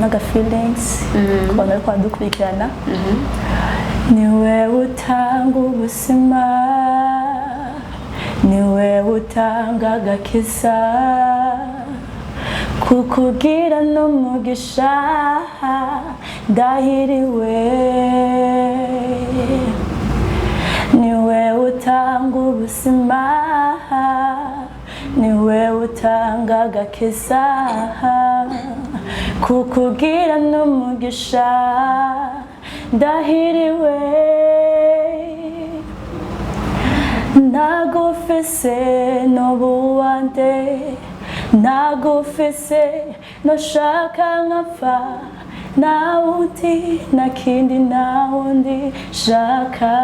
naga feelings kubona ko dukurikirana niwe utanga ubuzima niwe utanga agakiza kukugira n'umugisha ndahiriwe niwe utanga ubuzima niwe utanga agakiza kukugira n'umugisha ndahiriwe nagufise n'ubuwande nagufise noshaka nkapfa nawundi nakindi nawundi shaka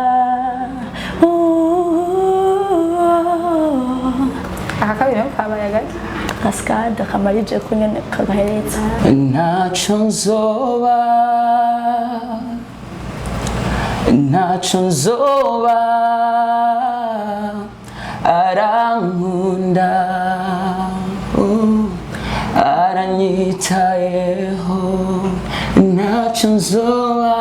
akabira kabaye gake kaskade kamarije kunyene kagahereza ntaco nzoba arankunda aranyitayeho ntaco nzoba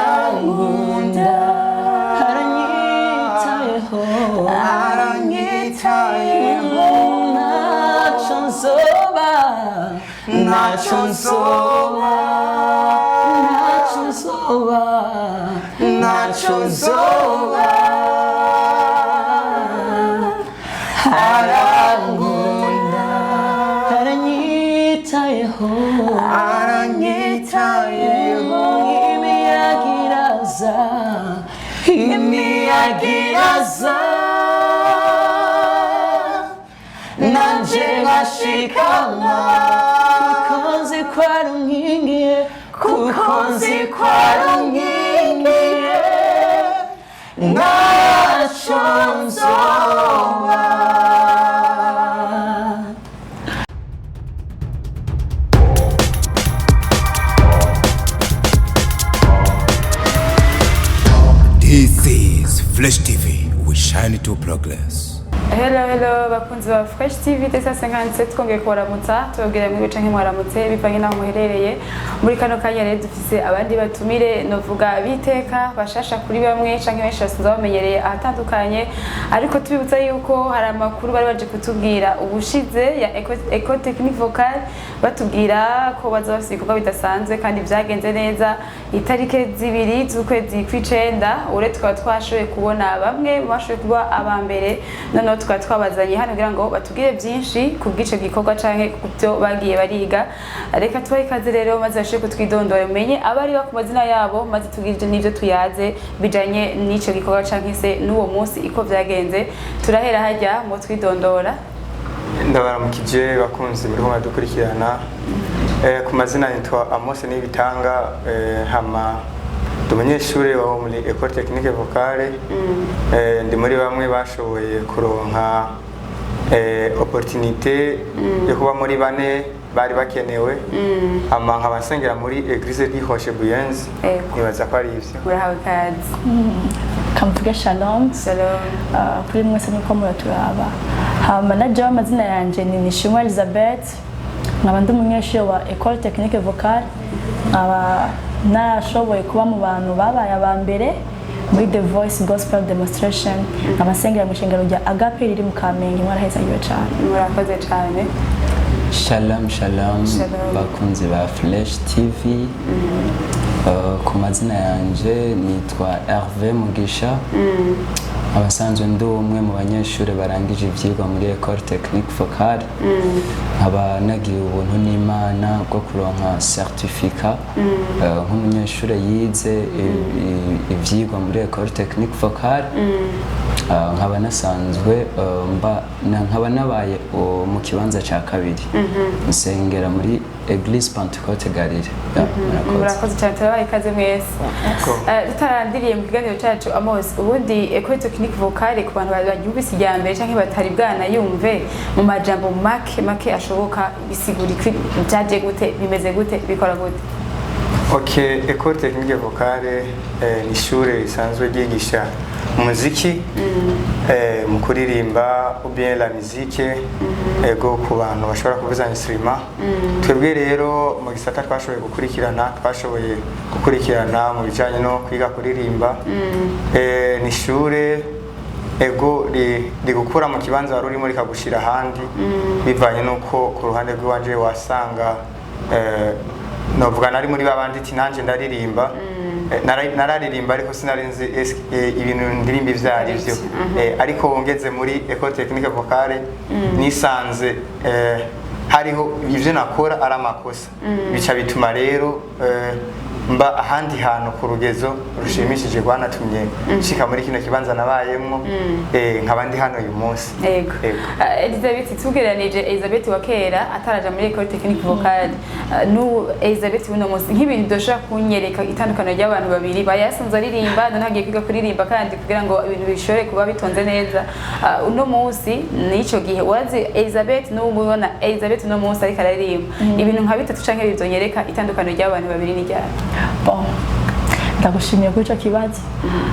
arankunda aranyitayeho ntaco nzoba arankunda aranyitayeho imiyagiraza nanje ngashikama kuko nzi ko arunkingiye ntaco nzoba This is Flash TV. We shine to progress. Hello bakunzi ba Fresh TV 257 twongeye kubaramutsa tubabwira muri bice nk'imwaramutse bivanye naho muherereye muri kano kanya rero dufise abandi batumire novuga biteka bashasha kuri bamwe canke benshi basanzwe bamenyereye ahatandukanye ariko tubibutsa yuko hari amakuru bari baje kutubwira ubushize ya Ecole Technique Vocale batubwira ko baza bafise ibikorwa bidasanzwe kandi vyagenze neza itarike zibiri z'ukwezi kw'icenda ure tukaba twashoboye kubona bamwe bashoboye kuba abambere none tukaba twabazanye hano kugira ngo batubwire byinshi ku bw'ico gikorwa canke ku byo bagiye bariga reka tubahe ikaze rero maze bashobore kutwidondora umenye abari ku mazina yabo maze tugirije n'ivyo tuyaze bijanye n'ico gikorwa canke se n'uwo munsi iko vyagenze turahera hajya mu twidondora ndabaramukije bakunzi buri umwe dukurikirana ku mazina nitwa Amos Nibitanga hama umunyeshuri wa muri Ecole Technique Vocale ndi muri bamwe bashoboye kuronka opportunité yo kuba muri bane bari bakenewe ama nkabasengera muri Église d'Ihoshe Buyenzi nibaza ko ari ivyo murahawe kazi kamvuge shalom kuri mwese niko muraturaba hama naje amazina yanje ni Nishimwe Elizabeth nkaba ndi umunyeshuri wa Ecole Technique Vocale nashoboye kuba mu bantu babaye abambere muri The Voice Gospel Demonstration abasengera mu shingiro rya Agape riri mu Kamenge mwaraheza iyo cyane murakoze cyane Shalom bakunzi ba Flash TV ku mazina yanje nitwa Hervé Mugisha abasanzwe ndi umwe mu banyeshuri barangije ivyigwa muri Ecole Technique Vocale aba nagiye ubuntu n'Imana bwo kuronka certificat nk'umunyeshuri yize ivyigwa muri Ecole Technique Vocale nkaba nasanzwe nkaba nabaye mu kibanza ca kabiri nsengera muri Église Pentecôte Galilée murakoze cyane turabaye ikaze mwese tutarandiriye mu kiganiro cyacu Amos ubundi Ecole Technique Vocale ku bantu baryumvise irya mbere canke batari bwana yumve mu majambo make ashoboka bisigura byaje gute bimeze gute bikora gute Okay, École Technique Vocale ni ishure risanzwe ryigisha umuziki mu kuririmba ou bien la musique ego ku bantu bashobora kuvuza instrument. Twebwe rero mu gisata twashoboye gukurikirana mu bijanye no kwiga kuririmba. Ni ishure ego ri gukura mu kibanza wari urimo rikagushira ahandi bivanye nuko ku ruhande rw'iwanje wasanga novuga nari muri babandi ati nanje ndaririmba nararirimba ariko sinarinzi ibintu ndirimba ivyari byo ariko ngeze muri École Technique Vocale nisanze hariho ivyo nakora ari amakosa bica bituma rero mba ahandi hantu ku rugezo rushimishije rwanatumye nshika muri kino kibanza nabayemwo nkaba ndi hano uyu munsi. Yego. Elizabeth tugeranije Elizabeth wa kera ataraja muri École Technique Vocale nu Elizabeth uno munsi nk'ibintu dosha kunyereka itandukano ry'abantu babiri bayasanze aririmba ntagiye kwiga kuririmba kandi kugira ngo ibintu bishore kuba bitonze neza uno munsi nico gihe urazi Elizabeth n'ubona Elizabeth uno munsi ariko aririmba ibintu nka bitatu canke bivyonyereka itandukano ry'abantu babiri ni ryari? Bon, ndagushimiye kuri ico kibazo.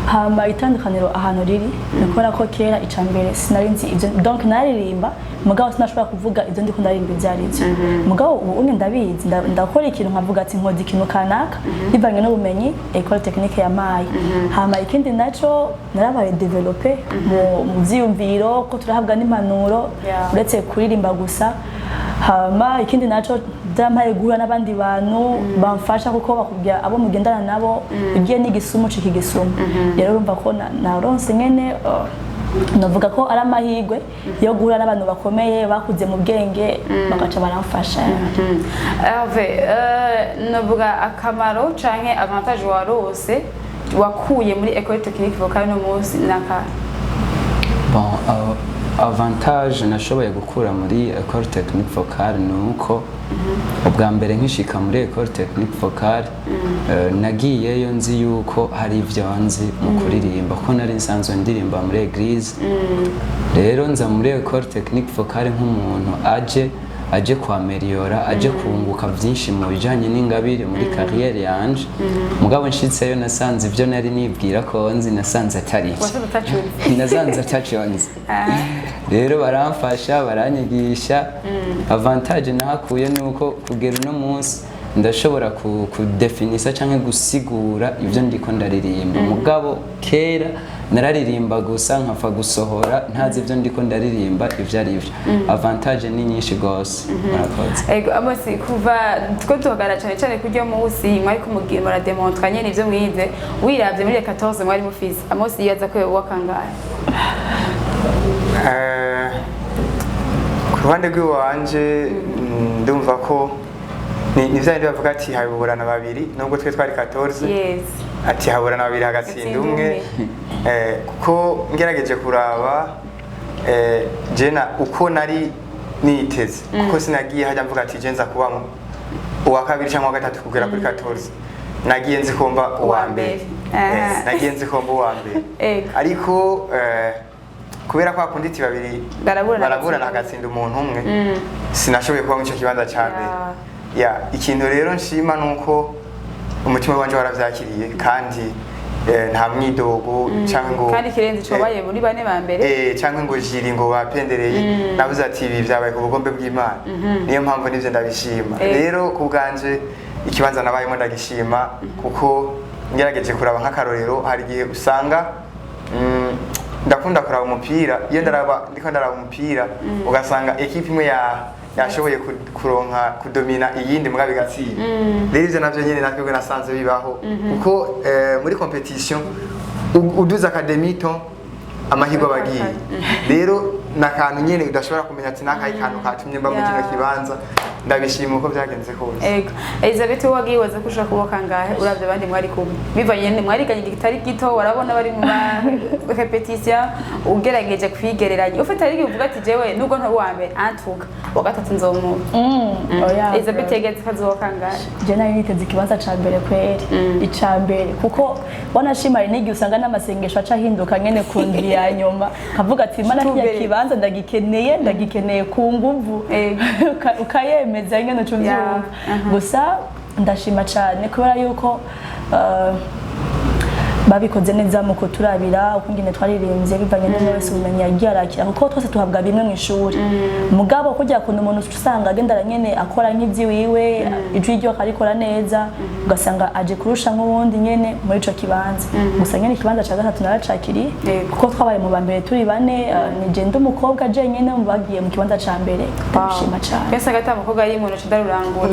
Hama itandukaniro ahantu riri nikora ko kera icambere sinarinzi ivyo donc naririmba mugabo sinashobora kuvuga ivyo ndiko ndarimba ivyarivyo. Mugabo ubu ndabizi ndakora ikintu nkavuga ati nkoze ikintu kanaka bivanye n'ubumenyi École Technique yamaye. Hama ikindi naco narabaye developer mu vyiyumviro ko turahabwa n'impanuro uretse kuririmba gusa. Hama ikindi naco ndampaye guhura n'abandi bantu bamfasha kuko bakubwira abo mugendana nabo igiye n'igisumu cikigisumu. Rero urumva ko naronse nyene navuga ko ari amahirwe yo guhura n'abantu bakomeye bakuze mu bwenge bagaca baramfasha. Umve navuga akamaro canke avantage warose wakuye muri École Technique Vocale no munsi naka? Bon, avantage nashoboye gukura muri École Technique Vocale nuko ubwa mbere nkishika muri École Technique Vocale nagiyeyo nzi yuko hari ivyo nzi mu kuririmba ko nari nsanzwe ndirimba muri Eglise. Rero nza muri École Technique Vocale nk'umuntu aje kwameliora aje kunguka byinshi mu bijanye n'ingabire muri carrière yanje. Mugabo nshitseyo nasanze ivyo nari nibwira ko nzi nasanze atari nasanze atacunze. Rero baramfasha baranyigisha. Avantage nahakuye nuko kugera uno munsi ndashobora kudefinisa canke gusigura ivyo ndiko ndaririmba. Mugabo kera nararirimba gusa nkafa gusohora ntazi ivyo ndiko ndaririmba ivyo ari byo. Avantage ni nyinshi gose. Murakoze. Ego amosi kuva two tuhagara cyane kuryo munsi mwari kumugira mura demontra nyene ivyo mwize wiravye muri 14 mwari mufise amosi yaza ko wakangaye. Ku ruhande rw'iwanje ndumva ko ni vyandi bavuga ati haburana babiri nubwo twe twari 14. Yes. Ati haburana babiri hagatsinda umwe. Kuko ngerageje kuraba jena uko nari niteze kuko sinagiye hajya mvuga ati je nza kuba uwa kabiri cyangwa gatatu kugera kuri 14. Nagiye nzikomba uwa mbere. Nagiye nzikomba uwa mbere. Ariko kubera ko akunditi babiri baraburana hagatsinda umuntu umwe sinashoboye kuba mu cyo kibanza cyane. Ikintu rero nshima nuko umutima wanje waravyakiriye kandi nta mwidogo cyangwa ngo kandi kirenze cobaye muri bane ba mbere cyangwa ngo jiri ngo bapendereye nabuze ati ibi byabaye ku bugombe bw'Imana. Niyo mpamvu nivyo ndabishima. Rero kubganje ikibanza nabayemo ndagishima kuko ngerageje kuraba nk'akarorero hari gihe usanga ndakunda kuraba umupira iyo ndiko ndaraba umupira ugasanga equipe imwe yashoboye kuronka kudomina iyindi mugabe gatsinda. Rero ivyo navyo nyene natwe nasanze bibaho kuko muri competition uduza academito amahirwe bagiye. Rero nakantu nyene udashobora kumenya ati nakayi kantu katumye mba mu kino kibanza ndabishima uko byagenze kose. Ego Elizabeth wagiye waza kushaka kuboka ngahe uravye abandi mwari kumwe bivanye mwari ganye gitari gito warabona bari mu repetition ugerageje kwigereranya ufite ari uvuga ati jewe nubwo nto wa mbere antuka wa gatatu nzomu. Elizabeth yegeze kazoboka ngahe? Je nari niteze ikibanza ca mbere kweri icambere kuko wanashima nigi usanga n'amasengesho aca hinduka nyene kundi ya nyuma kavuga ati mana kiya kibanza ndagikeneye ku nguvu ukayemeza nyene cyo byumva gusa ndashima cyane kubera yuko babikoze neza mu kuturabira ukungene twaririmbye bivanye n'umwe wese ubumenyi yagiye arakira kuko twese tuhabwa bimwe mu ishuri mugabo kujya kuntu umuntu usanga agenda nyene akora nk'ivyiwiwe ijwi ryo akarikora neza ugasanga aje kurusha nk'uwundi nyene muri ico kibanza gusa nyene ikibanza ca gatatu naracakiri kuko twabaye mu bambere turi bane nije ndi umukobwa je nyene mu bagiye mu kibanza ca mbere ndashima cyane pesa gata umukobwa ari mu ntoki darurangura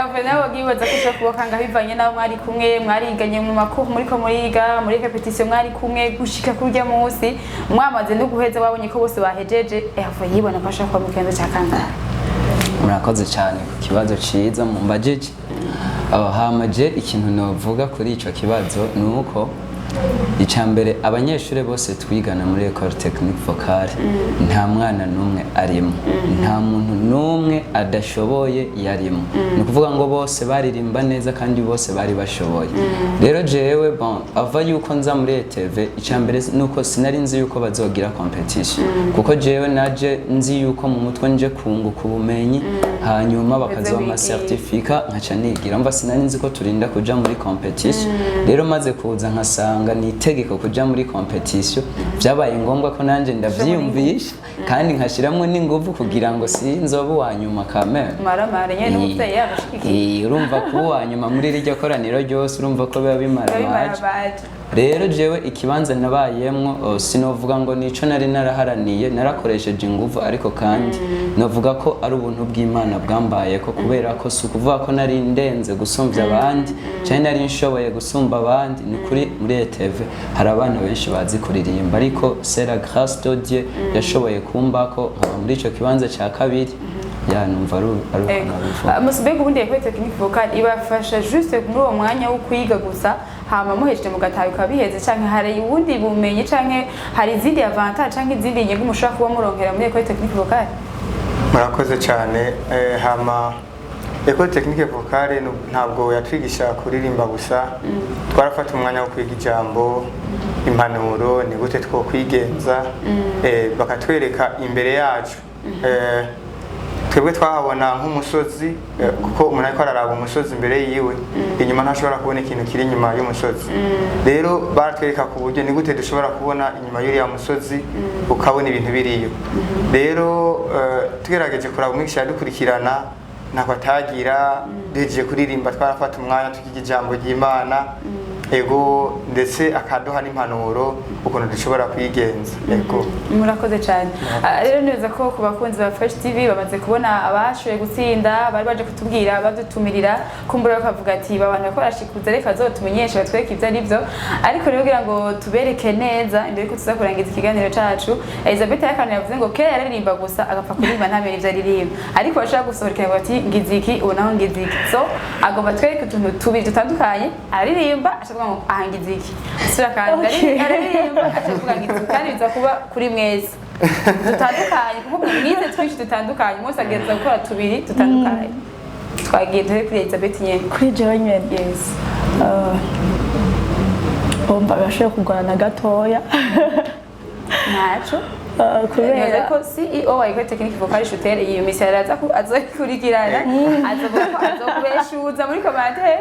Umve nawe wagibaza ko cyo kubakanga bivanye nawe mwari kumwe mwariganye mu makuru muri ko muriga muri repetition mwari kumwe gushika kurya munsi mwamaze no guheza wabonye ko bose bahejeje Umve yibona ko ashaka mu kenzo cya kangahe murakoze cyane ku kibazo ciza mu mbajeje hamaje ikintu novuga kuri ico kibazo nuko icambere abanyeshure bose twigana muri Ecole Technique Vocale nta mwana numwe arimo nta muntu numwe adashoboye yarimo ni kuvuga ngo bose baririmba neza kandi bose bari bashoboye rero jewe bon ava yuko nza muri ETV icambere nuko sinari nzi yuko bazogira competition kuko jewe naje nzi yuko mu mutwe nje kunguka ubumenyi hanyuma bakazoba ama certificat nkaca nigira mva sinari nzi ko turinda kuja muri competition rero maze kuza nkasanga ni itegeko kuja muri competition byabaye ngombwa ko nanje ndavyiyumvisha kandi nkashiramwe n'inguvu kugira ngo sinzobe wanyuma kamera maramare nyene n'umuvyeyi yabashikiki urumva ko wanyuma muri riryo koraniro ryose urumva ko biba bimaramaje rero jewe ikibanza nabayemwo sinovuga ngo nico nari naraharaniye narakoresheje inguvu ariko kandi novuga ko ari ubuntu bw'Imana bwambaye ko kubera ko sukuvuga ko nari ndenze gusumvya abandi cyane nari nshoboye gusumba abandi ni kuri muri ETV hari abana benshi bazi kuririmba ariko c'est la grâce de Dieu yashoboye kumbako muri ico kibanza cya kabiri ya numva ari musubege ubundi Ecole Technique Vocale ibafasha juste muri uwo mwanya wo kwiga gusa hama muhejeje mugataha ukabiheze canke hari ubundi bumenyi canke hari izindi avantage canke izindi nyungu mushaka kuba muronkera muri Ecole Technique Vocale murakoze cyane hama Ecole Technique Vocale ntabwo yatwigisha kuririmba gusa twarafata umwanya wo kwiga ijambo impanuro ni gute two kwigenza bakatwereka imbere yacu twebwe twahabona nk'umusozi kuko umuntu ariko araraba umusozi imbere yiwe inyuma ntashobora kubona ikintu kiri inyuma y'umusozi rero baratwereka ku buryo ni gute dushobora kubona inyuma y'uriya musozi ukabona ibintu biriyo rero tugerageje kuraba umwigisha yadukurikirana ntabwo atagira duhejeje kuririmba twarafata umwanya tukiga ijambo ry'Imana ego ndetse akaduha n'impanuro ukuntu dushobora kwigenza ego murakoze cyane rero neza ko ku bakunzi ba Fresh TV bamaze kubona abashoye gutsinda bari baje kutubwira badutumirira kumbura bakavuga ati babantu bakora shikuza reka zotumenyesha batwereke ibyo ari byo ariko rero kugira ngo tubereke neza imbere ko tuzakurangiza ikiganiro cacu Elizabeth yakana yavuze ngo kera yaririmba gusa agapfa kuririmba ntamenya ibyo aririmba ariko bashaka gusohoreka bati ngiziki ubonaho ngiziki so agomba twereke utuntu tubiri dutandukanye aririmba ahangiziki sura kandi aririmba avuga ngiziki kandi biza kuba kuri mwese dutandukanye kuko mwize twinshi dutandukanye mose agenza gukora tubiri dutandukanye twagiye dore kuri Elizabeth nyene kuri jewe nyene yes bomba bashoye kugorana gatoya naco kubera ko CEO wa Ecole Technique Vocale Shooter iyo misi araza ko azokurikirana azovuga ko azokubeshuza muri commentaire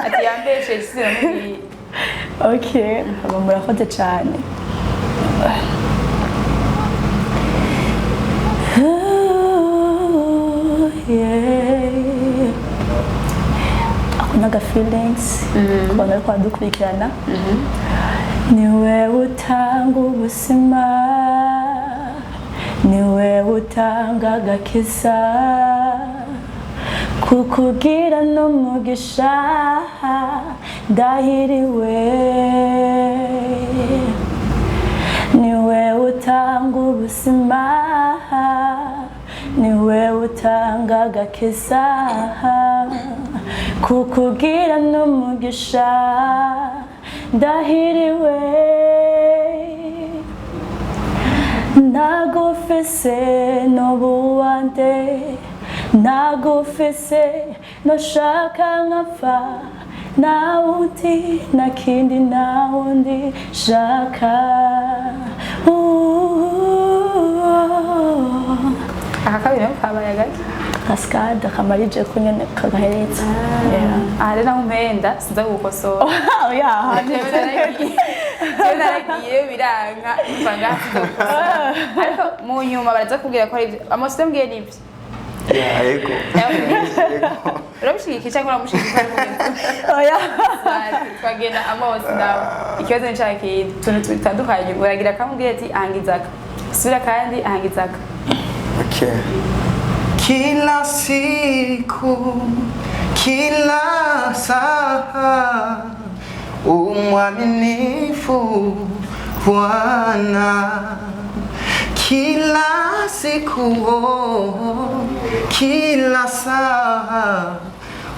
ati yambeshe sira muri okay murakoze cyane akuna feelings kubona ko adukurikirana niwe utanga ubuzima niwe utanga agakiza kukugira n'umugisha ndahiriwe niwe utanga ubuzima niwe utanga agakiza kukugira n'umugisha ndahiriwe nagufise n'ubuwande nagufise noshaka nkapfa nawundi nakindi nawundi shaka akakabira kabaye gake cascade akamarije ko nyene kagahereza rero naho umpenda sinza gukosora jewe naragiye biranka mva ngaha ariko mu nyuma baraza kubwira ko ari ibyo amosi mbwiye n'ibyo yego urabishyigikiye cyangwa uramushyigikiye twagenda amosi nawe ikibazo nshakiye utuntu dutandukanye uragira akamubwira ati ahangizaka sura kandi ahangizaka kila siku kila saa umwaminifu Bwana kila siku kila saa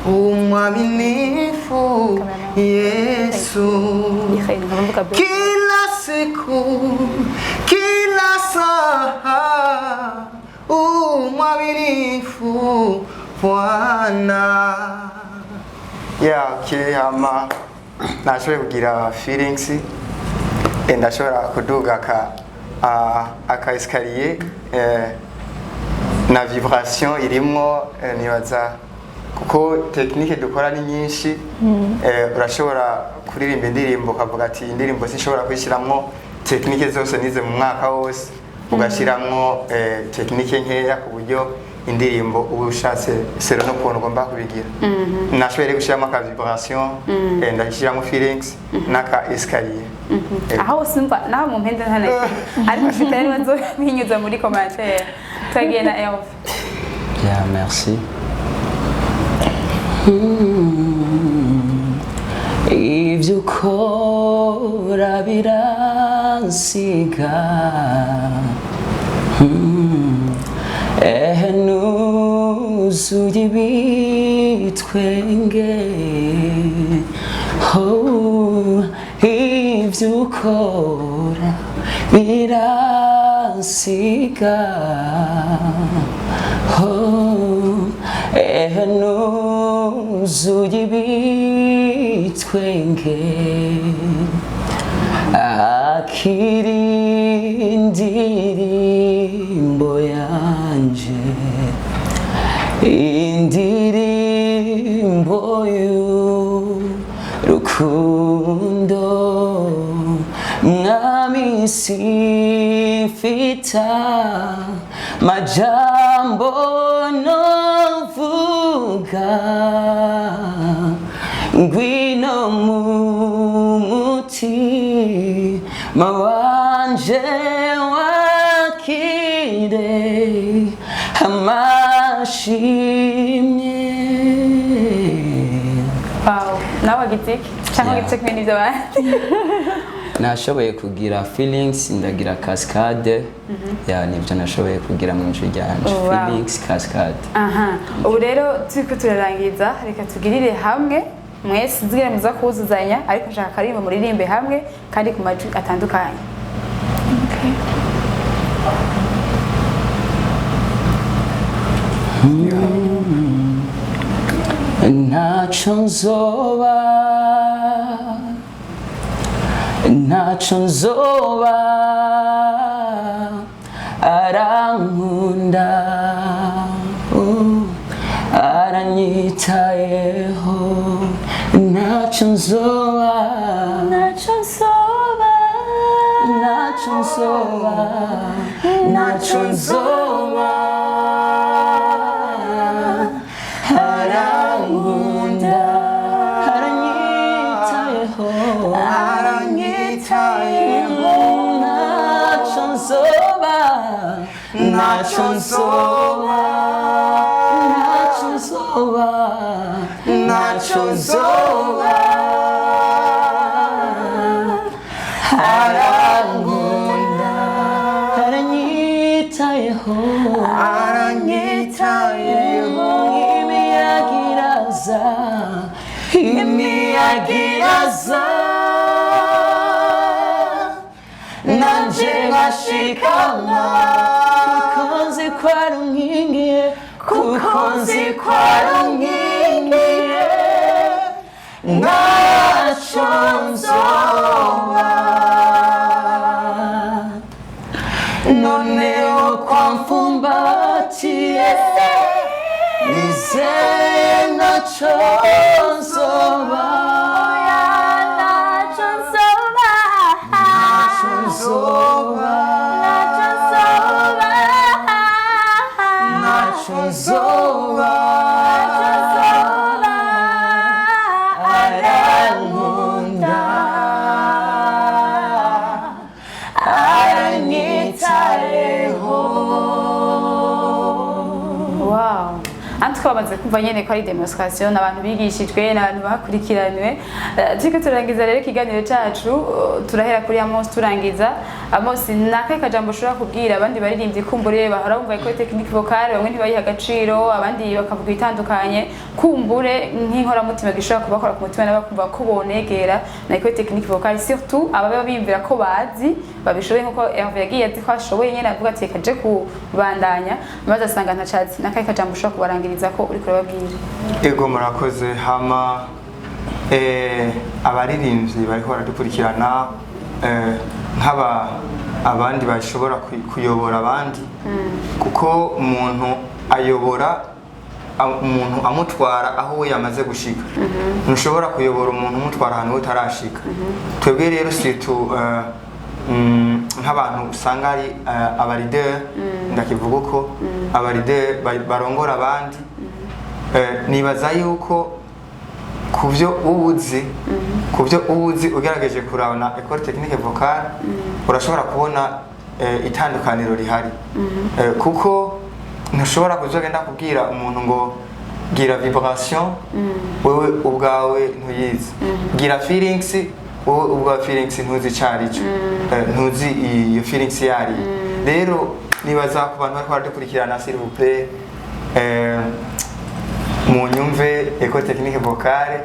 umwaminifu Yesu kila siku kila saa umwaminifu Bwana hama nashoboye kugira feelings ndashobora kuduga aka escalier na vibration irimo nibaza kuko technique dukora ni nyinshi urashobora kuririmba indirimbo ukavuga ati indirimbo sinshobora kwishyiramo technique zose nize mu mwaka wose ugashyiramo technique nkeya ku buryo indirimbo ubu ushatse sero no kuntu ugomba kubigira nashoboye gushyiramo aka vibration ndashyiramo feelings n'aka escalier aho simba naho mu mpende ntane ariko mfite rero nzo binyuza muri commentaire twagiye na Elf merci ibyo ukora biransiga nuzuye ibitwenge ibyo ukora biransiga nuzuye ibitwenge akiri indirimbo yanje indirimbo y'urukundo mwami sifita majambo novuga ngwino mu mutima wanje wakire amashimye nawe gitiki cyangwa gitiki n'ibyo bandi nashoboye kugira feelings ndagira cascade nibyo nashoboye kugira mu nzu ryanje feelings cascade ubu rero turiko turarangiza reka tugirire hamwe mwese nzigire muza kuzuzanya ariko nshaka karimba muririmbe hamwe kandi ku majwi atandukanye ntacyo nzoba arankunda aranyitayeho ntacyo nzoba arankunda aranyitayeho ntacyo nzoba arankunda aranyitayeho imiyagiraza nanje nkashikama kuko nzi ko arunkingiye ntacyo nzoba noneho kwamfumbatiye se nacho nzoba nacho nzoba nacho nzoba arankunda aranyitayeho. Wow. Anti twamaze kumva nyene ko ari demonstration n'abantu bigishijwe n'abantu bakurikiranywe. Turiko turangiza rero ikiganiro cacu turahera kuri Amos turangiza. Amos nakaye kajambo ushobora kubwira abandi baririmbyi kumbure bahora bumva ko technique vocale bamwe ntibayiha agaciro abandi bakavuga itandukanye kumbure nk'inkora mutima gishobora kubakora ku mutima n'abakumva ko bonegera na ko technique vocale surtout ababa bimvira ko bazi babishoboye nkuko Hervé yagiye ati ko ashoboye nyene avuga ati kaje kubandanya maze asanga ntacatsi nakaye kajambo ushobora kubarangiriza ko uri kurababwira. Ego murakoze hama abaririmbyi bariko baradukurikirana nk'aba abandi bashobora kuyobora abandi kuko umuntu ayobora umuntu amutwara aho we yamaze gushika ntushobora kuyobora umuntu umutwara ahantu utarashika. Twebwe rero situ nk'abantu usanga ari abarideri ndakivuga uko abarideri barongora abandi nibaza yuko kubyo ubuzi ugerageje kurabona école technique vocale urashobora kubona itandukaniro rihari kuko ntushobora kuzogenda kubwira umuntu ngo gira vibration wewe ubwawe ntuyizi gira feelings wowe ubwawe feelings ntuzi carico ntuzi iyo feelings yari rero nibaza ku bantu bariko baradukurikirana s'il vous plaît mu nyumve école technique vocale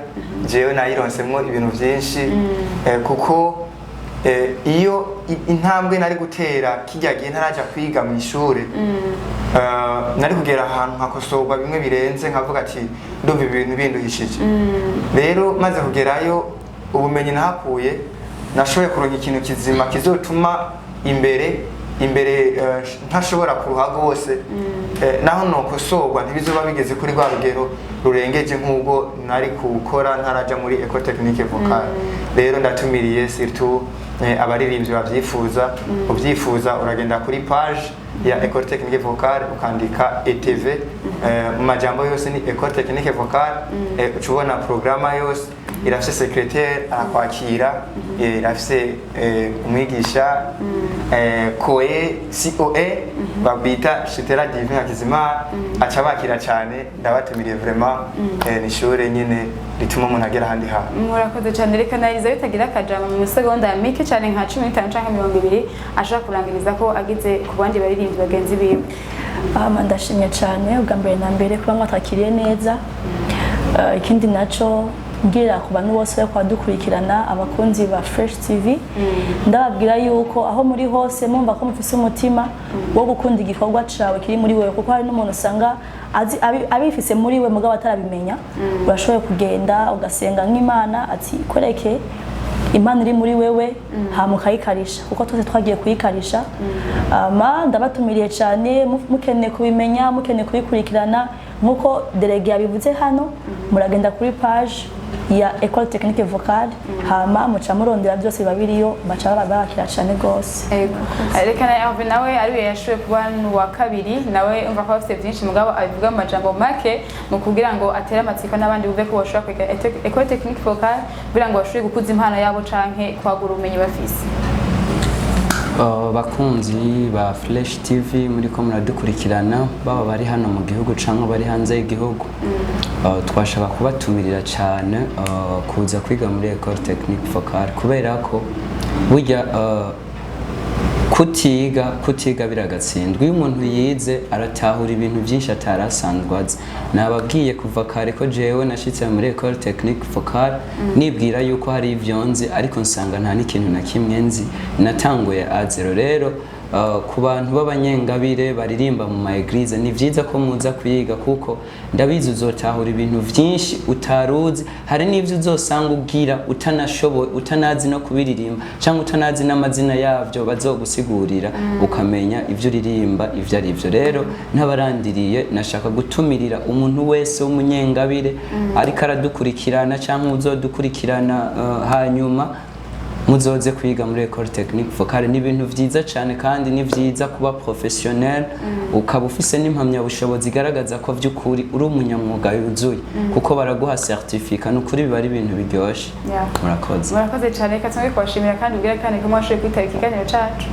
jewe nayironsemwo ibintu byinshi kuko iyo intambwe nari gutera kijya gihe ntaraja kwiga mu ishure nari kugera ahantu nkakosorwa bimwe birenze nkavuga ati ndumva ibintu binduhishije rero maze kugerayo ubumenyi nahakuye nashoboye kuronka ikintu kizima kizotuma imbere ntashobora kuruha rwose naho nokosorwa ntibizoba bigeze kuri rwa rugero rurengeje nk'ubwo nari gukora ntaraja muri école technique vocale. Rero ndatumiriye surtout abaririmbyi bavyifuza ubyifuza uragenda kuri page ya école technique vocale ukandika ETV mu majambo yose ni école technique vocale ucubona programa yose irafise secrétaire arakwakira irafise umwigisha COE babita Chitera Divin Hakizimana aca bakira cyane ndabatumiriye vraiment nishure nyine rituma umuntu agera handi ha. Murakoze cyane reka nariza bitagira akajama mu segonda mike cyane nka 15 canke 20 ashaka kurangiriza ko agize ku bandi baririmbyi bagenzi biwe. Ndashimye cyane ubwa mbere na mbere kuba mwatakiriye neza. Ikindi naco ngira ku bantu bose bako dukurikirana abakunzi ba Fresh TV ndababwira yuko aho muri hose mumva ko mufise umutima wo gukunda igikorwa cawe kiri muri wewe kuko hari n'umuntu usanga abifise muri we mugabo atarabimenya urashoboye kugenda ugasenga nk'Imana ati koreke Imana iri muri wewe hamukayikarisha kuko twese twagiye kuyikarisha ndabatumiriye cyane mukeneye kubimenya mukeneye kubikurikirana nkuko delege yabivuze hano muragenda kuri page ya école technique vocale hama muca murondera byose babiriyo baca babakira cyane gose. Reka na Hervé nawe ari yashoye kuba wa kabiri nawe umva ko afite byinshi mugabo abivuga mu majambo make mu kugira ngo atera amatsiko n'abandi bube ko bashobora kwiga école technique vocale kugira ngo bashobore gukuza impano yabo canke kwagura ubumenyi bafise. Bakunzi ba Fresh TV muri ko muradukurikirana baba bari hano mu gihugu canke bari hanze y'igihugu twashaka kubatumirira cyane kuza kwiga muri école technique vocale kubera ko burya kutiga biragatsindwa iyo umuntu yize aratahura ibintu byinshi atarasanzwe azi. Nababwiye kuva kare ko jewe nashitse muri école technique vocale nibwira yuko hari ivyo nzi ariko nsanga nta n'ikintu na kimwe nzi natanguye a zero. Rero ku bantu b'abanyengabire baririmba mu ma eglise ni vyiza ko muza kuyiga kuko ndabizi uzotahura ibintu vyinshi utaruzi hari n'ivyo uzosanga ubwira utanashoboye utanazi no kubiririmba cyangwa utanazi n'amazina yavyo bazogusigurira ukamenya ivyo uririmba ivyo ari vyo rero ntabarandiriye nashaka gutumirira umuntu wese w'umunyengabire ariko aradukurikirana cyangwa uzodukurikirana hanyuma muzoze kwiga muri Ecole Technique Vocale ni ibintu vyiza cyane kandi ni vyiza kuba professionnel ukaba ufise n'impamya bushobozi igaragaza ko vy'ukuri uri umunyamwuga yuzuye kuko baraguha certificat n'ukuri biba ari ibintu biryoshe murakoze cyane reka tumwe kubashimira kandi ubwira kandi ko mwashoboye kwitaba ikiganiro cacu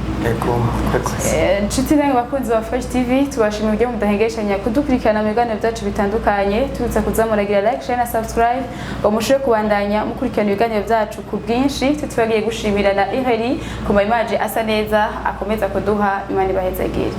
nshuti namwe bakunzi ba Fresh TV tubashimira uburyo mudahengeshanya kudukurikirana mu biganiro byacu bitandukanye tubutsa kuzamuragira like share na subscribe ngo mushobore kubandanya mukurikirana ibiganiro byacu ku bwinshi tutibagiye gushimira na Iheri ku ma image asa neza akomeza kuduha Imana ibahezagire.